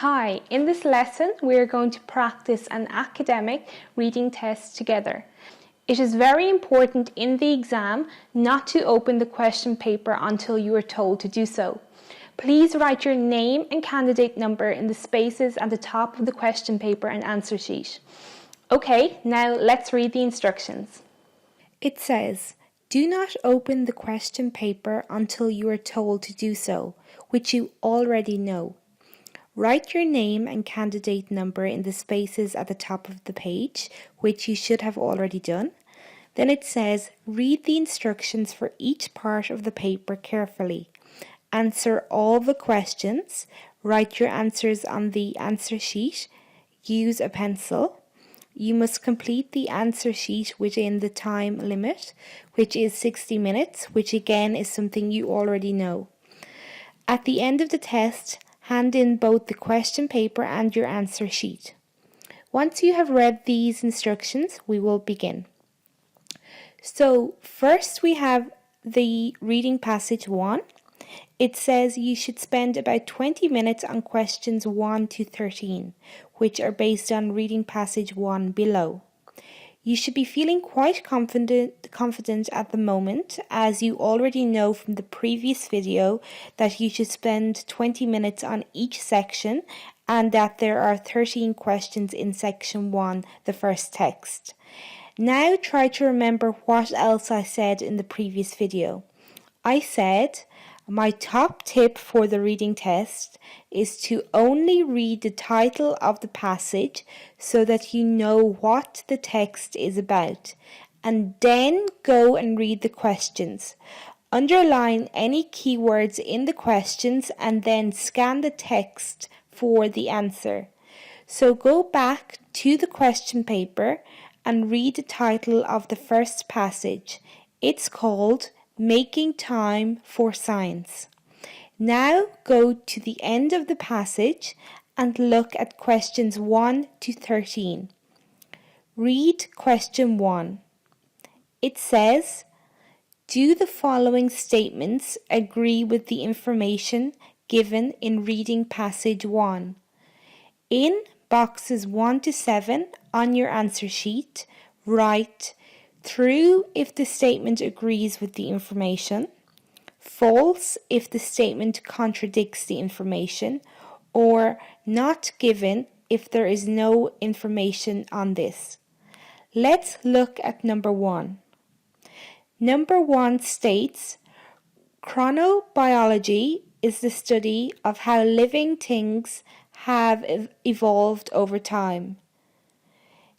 Hi, in this lesson we are going to practice an academic reading test together. It is very important in the exam not to open the question paper until you are told to do so. Please write your name and candidate number in the spaces at the top of the question paper and answer sheet. Okay, now let's read the instructions. It says, do not open the question paper until you are told to do so, which you already know. Write your name and candidate number in the spaces at the top of the page, which you should have already done. Then it says, read the instructions for each part of the paper carefully. Answer all the questions. Write your answers on the answer sheet. Use a pencil. You must complete the answer sheet within the time limit, which is 60 minutes, which again is something you already know. At the end of the test, hand in both the question paper and your answer sheet. Once you have read these instructions, we will begin. So first we have the reading passage 1. It says you should spend about 20 minutes on questions 1 to 13, which are based on reading passage 1 below. You should be feeling quite confident at the moment, as you already know from the previous video that you should spend 20 minutes on each section and that there are 13 questions in section 1, the first text. Now try to remember what else I said in the previous video. I said, my top tip for the reading test is to only read the title of the passage so that you know what the text is about, and then go and read the questions. Underline any keywords in the questions and then scan the text for the answer. So go back to the question paper and read the title of the first passage. It's called Making Time for Science. Now go to the end of the passage and look at questions 1 to 13. Read question 1. It says, do the following statements agree with the information given in reading passage 1? In boxes 1 to 7 on your answer sheet, write true if the statement agrees with the information, false if the statement contradicts the information, or not given if there is no information on this. Let's look at number 1. Number 1 states, chronobiology is the study of how living things have evolved over time.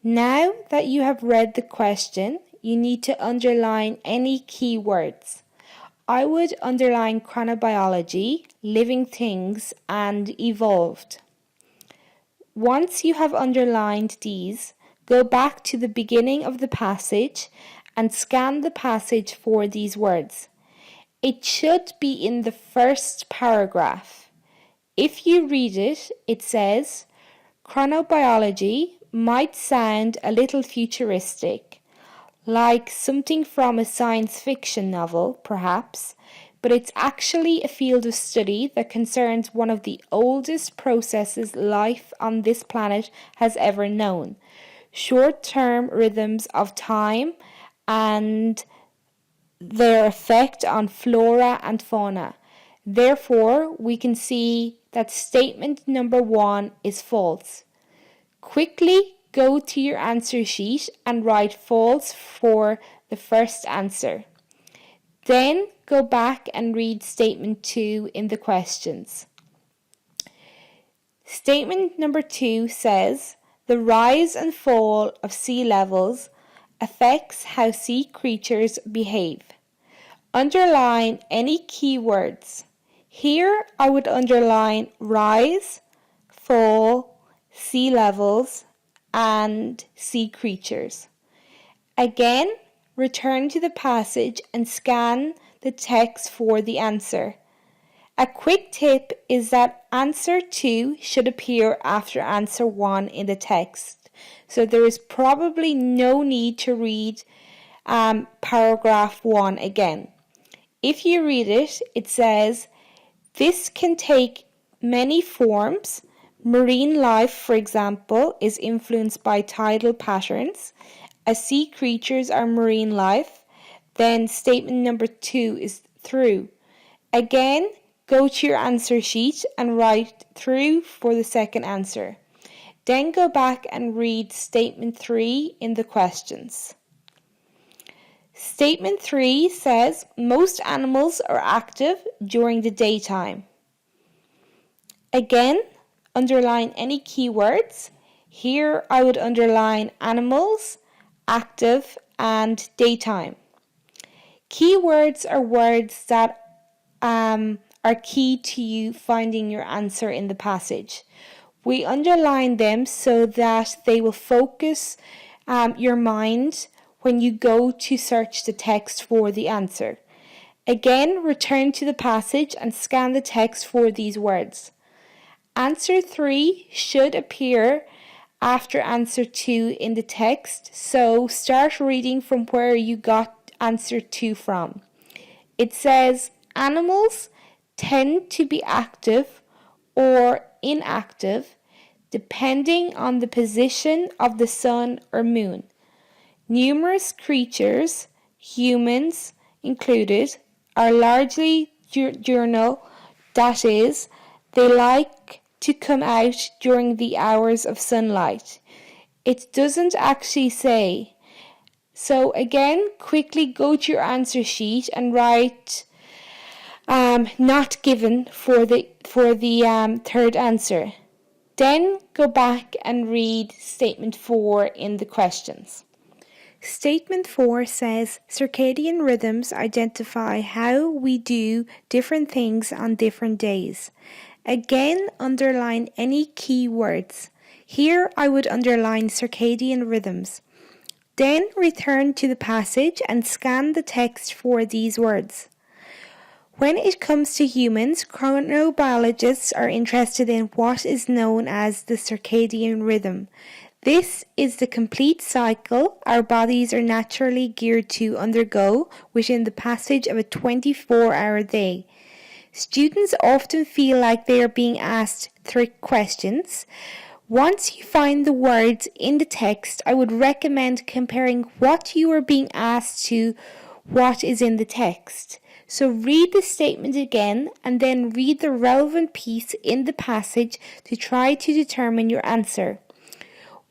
Now that you have read the question, you need to underline any keywords. I would underline chronobiology, living things, and evolved. Once you have underlined these, go back to the beginning of the passage and scan the passage for these words. It should be in the first paragraph. If you read it, it says, chronobiology might sound a little futuristic, like something from a science fiction novel, perhaps, but it's actually a field of study that concerns one of the oldest processes life on this planet has ever known, short-term rhythms of time and their effect on flora and fauna. Therefore, we can see that statement number 1 is false. Quickly go to your answer sheet and write false for the first answer. Then go back and read statement 2 in the questions. Statement number 2 says, the rise and fall of sea levels affects how sea creatures behave. Underline any keywords. Here I would underline rise, fall, sea levels, and sea creatures. Again, return to the passage and scan the text for the answer. A quick tip is that answer 2 should appear after answer 1 in the text. So there is probably no need to read paragraph 1 again. If you read it, it says, this can take many forms, Marine life, for example, is influenced by tidal patterns. As sea creatures are marine life. Then statement number 2 is through. Again, go to your answer sheet and write through for the second answer. Then go back and read statement 3 in the questions. Statement 3 says most animals are active during the daytime. Again, underline any keywords. Here I would underline animals, active, and daytime. Keywords are words that are key to you finding your answer in the passage. We underline them so that they will focus your mind when you go to search the text for the answer. Again, return to the passage and scan the text for these words. Answer 3 should appear after answer 2 in the text, so start reading from where you got answer 2 from. It says, animals tend to be active or inactive depending on the position of the sun or moon. Numerous creatures, humans included, are largely diurnal, that is, they like to come out during the hours of sunlight. It doesn't actually say. So again, quickly go to your answer sheet and write not given for the third answer. Then go back and read statement 4 in the questions. Statement 4 says circadian rhythms identify how we do different things on different days. Again, underline any key words. Here I would underline circadian rhythms. Then return to the passage and scan the text for these words. When it comes to humans, chronobiologists are interested in what is known as the circadian rhythm. This is the complete cycle our bodies are naturally geared to undergo within the passage of a 24-hour day. Students often feel like they are being asked trick questions. Once you find the words in the text, I would recommend comparing what you are being asked to what is in the text. So read the statement again and then read the relevant piece in the passage to try to determine your answer.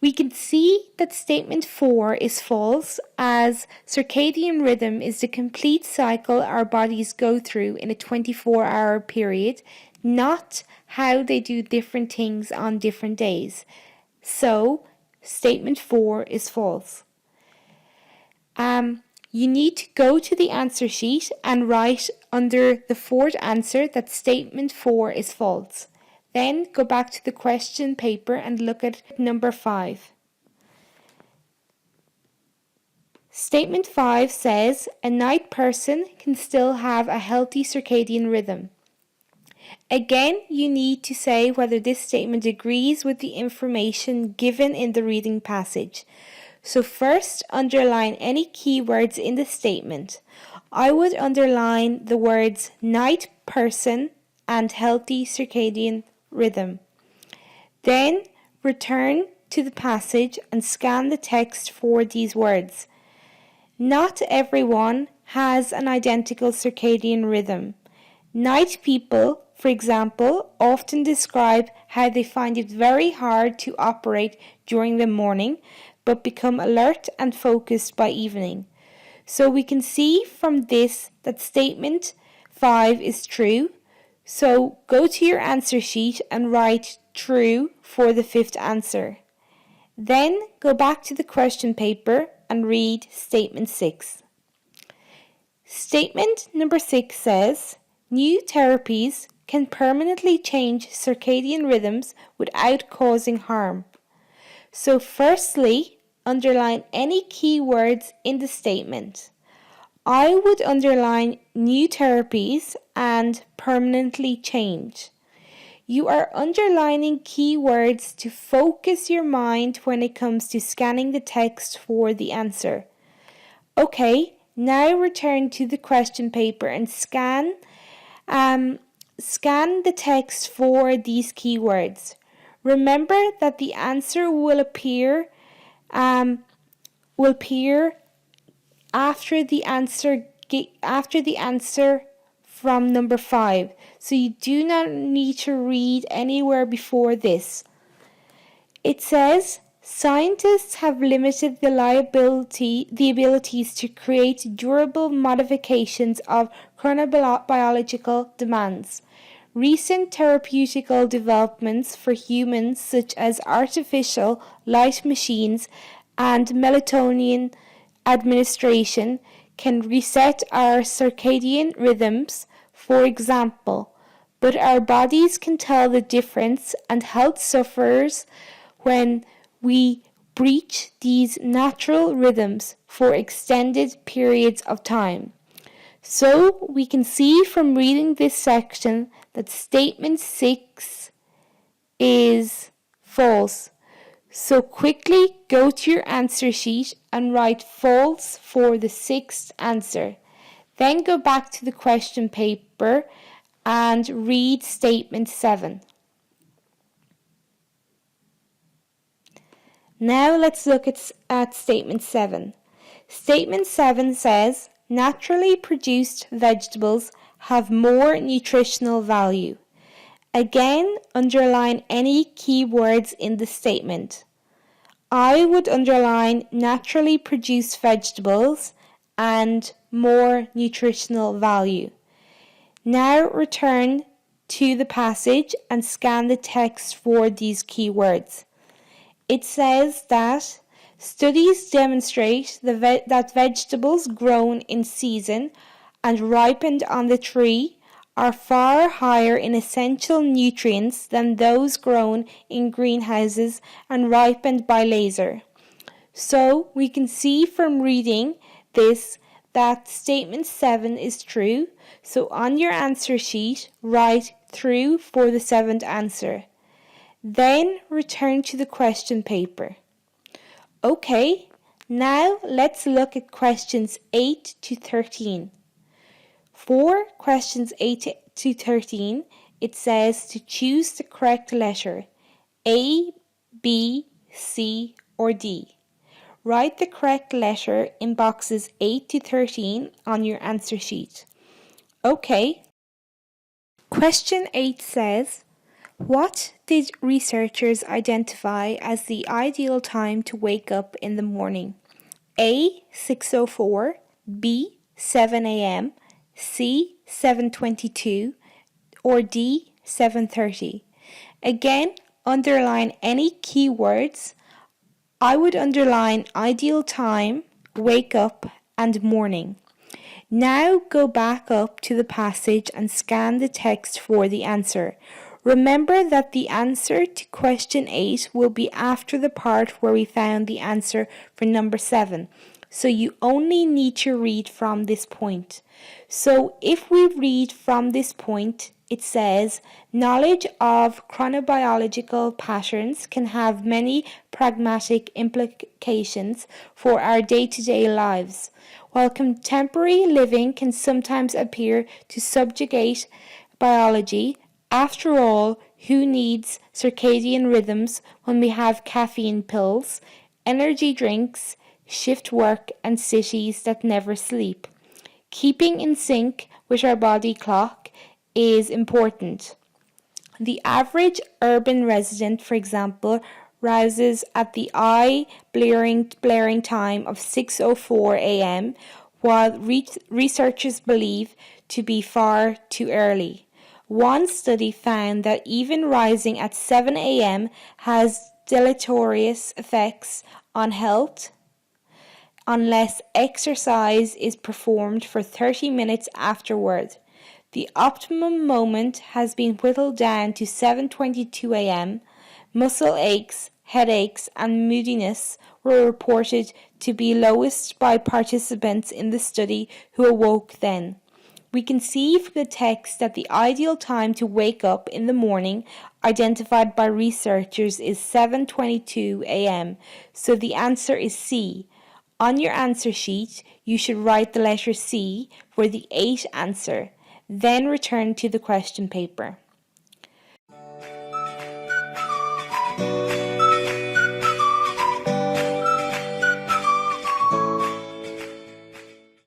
We can see that statement 4 is false, as circadian rhythm is the complete cycle our bodies go through in a 24-hour period, not how they do different things on different days. So, statement 4 is false. You need to go to the answer sheet and write under the fourth answer that statement 4 is false. Then go back to the question paper and look at number 5. Statement 5 says a night person can still have a healthy circadian rhythm. Again, you need to say whether this statement agrees with the information given in the reading passage. So first, underline any keywords in the statement. I would underline the words night person and healthy circadian rhythm. Then return to the passage and scan the text for these words. Not everyone has an identical circadian rhythm. Night people, for example, often describe how they find it very hard to operate during the morning, but become alert and focused by evening. So we can see from this that statement 5 is true. So go to your answer sheet and write true for the fifth answer. Then go back to the question paper and read statement 6. Statement number 6 says, new therapies can permanently change circadian rhythms without causing harm. So firstly, underline any keywords in the statement. I would underline new therapies and permanently change. You are underlining keywords to focus your mind when it comes to scanning the text for the answer. Okay, now return to the question paper and scan the text for these keywords. Remember that the answer will appear after the answer from number 5. So you do not need to read anywhere before this. It says, scientists have limited the abilities to create durable modifications of chronobiological demands. Recent therapeutical developments for humans, such as artificial light machines and melatonin administration, can reset our circadian rhythms, for example, but our bodies can tell the difference, and health suffers when we breach these natural rhythms for extended periods of time. So we can see from reading this section that statement 6 is false. So quickly go to your answer sheet and write false for the 6th answer. Then go back to the question paper and read statement 7. Now let's look at statement 7. Statement 7 says, naturally produced vegetables have more nutritional value. Again, underline any keywords in the statement. I would underline naturally produced vegetables and more nutritional value. Now return to the passage and scan the text for these keywords. It says that studies demonstrate that vegetables grown in season and ripened on the tree are far higher in essential nutrients than those grown in greenhouses and ripened by laser. So we can see from reading this that statement 7 is true. So on your answer sheet, write true for the 7th answer. Then return to the question paper. Okay, now let's look at questions 8 to 13. For questions 8 to 13, it says to choose the correct letter, A, B, C, or D. Write the correct letter in boxes 8 to 13 on your answer sheet. Okay. Question 8 says, what did researchers identify as the ideal time to wake up in the morning? A, 6:04, B, 7 a.m., C, 7:22, or D, 7:30. Again, underline any keywords. I would underline ideal time, wake up, and morning. Now go back up to the passage and scan the text for the answer. Remember that the answer to question 8 will be after the part where we found the answer for number 7. So you only need to read from this point. So if we read from this point, it says, knowledge of chronobiological patterns can have many pragmatic implications for our day-to-day lives. While contemporary living can sometimes appear to subjugate biology, after all, who needs circadian rhythms when we have caffeine pills, energy drinks, shift work, and cities that never sleep? Keeping in sync with our body clock is important. The average urban resident, for example, rouses at the eye-blaring time of 6:04 a.m., while researchers believe to be far too early. One study found that even rising at 7 a.m. has deleterious effects on health unless exercise is performed for 30 minutes afterward. The optimum moment has been whittled down to 7:22 a.m. Muscle aches, headaches, and moodiness were reported to be lowest by participants in the study who awoke then. We can see from the text that the ideal time to wake up in the morning identified by researchers is 7:22 a.m. So the answer is C. On your answer sheet, you should write the letter C for the 8th answer. Then return to the question paper.